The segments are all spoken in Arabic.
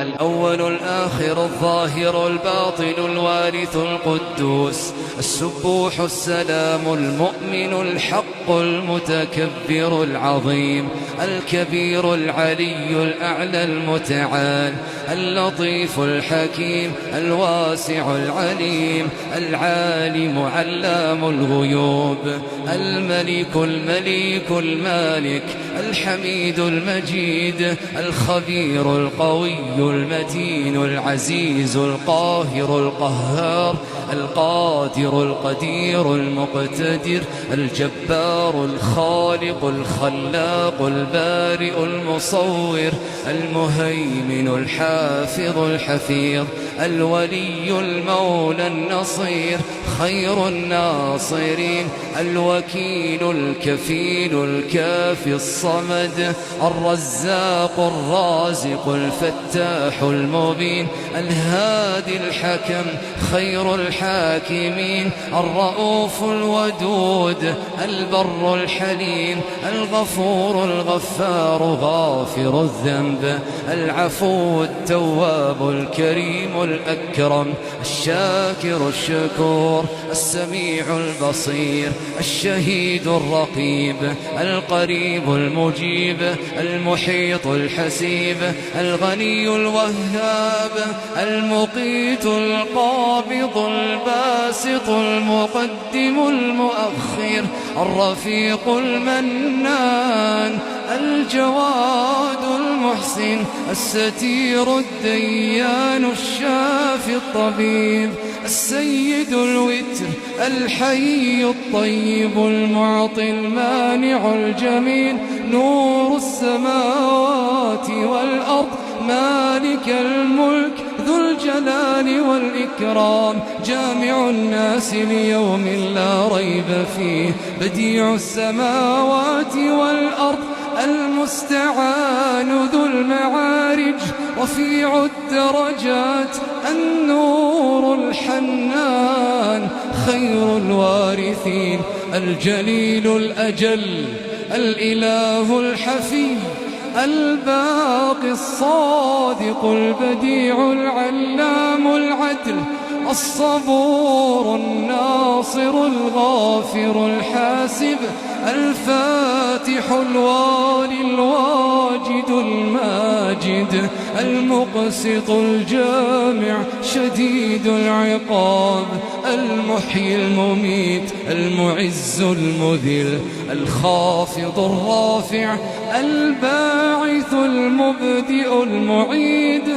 الأول الآخر الظاهر الباطن الوارث القدوس السبوح السلام المؤمن الحق المتكبر العظيم الكبير العلي الأعلى المتعال اللطيف الحكيم الواسع العليم العالم علام الغيوب الملك المليك المالك الحميد المجيد الخبير القوي المتين العزيز القاهر القهار القادر القدير المقتدر الجبار الخالق الخلاق البارئ المصور المهيمن الحافظ الحفيظ الولي المولى النصير خير الناصرين الوكيل الكفيل الكافي الصمد الرزاق الرازق الفتاح المبين الهادي الحكم خير الحاكمين الرؤوف الودود البر الحليم الغفور الغفار غافر الذنب العفو التواب الكريم الأكرم الشاكر الشكور السميع البصير الشهيد الرقيب القريب المجيب المحيط الحسيب الغني الوهاب المقيت القابض الباسط المقدم المؤخر الرفيق المنان الجواد المحسن الستير الديان الشافي الطبيب السيد الوتر الحي الطيب المعطي المانع الجميل نور السماوات والأرض مالك الملك ذو الجلال والإكرام جامع الناس ليوم لا ريب فيه بديع السماوات والأرض المستعان ذو المعارج رفيع الدرجات النور الحنان خير الوارثين الجليل الأجل الإله الحفي الباقي الصادق البديع العلام العدل الصبور الناصر الغافر الحاسب الفاتح الوالي الواجد الماجد المقسط الجامع شديد العقاب المحيي المميت المعز المذل الخافض الرافع الباعث المبدئ المعيد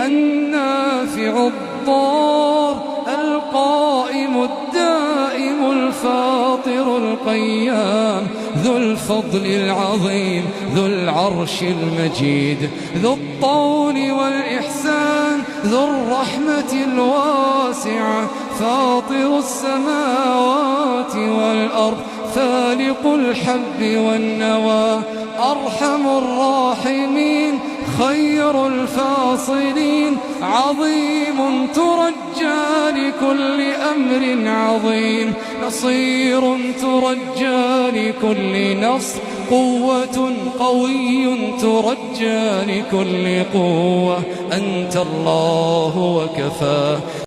النافع الضار القائم الدائم الفاطر القيام ذو الفضل العظيم ذو العرش المجيد ذو الطول والإحسان ذو الرحمة الواسعة فاطر السماوات والأرض فالق الحب والنوى أرحم الراحمين خير الفاصلين عظيم ترجى لكل أمر عظيم نصير ترجى لكل نصر قوة قوي ترجى لكل قوة أنت الله وكفى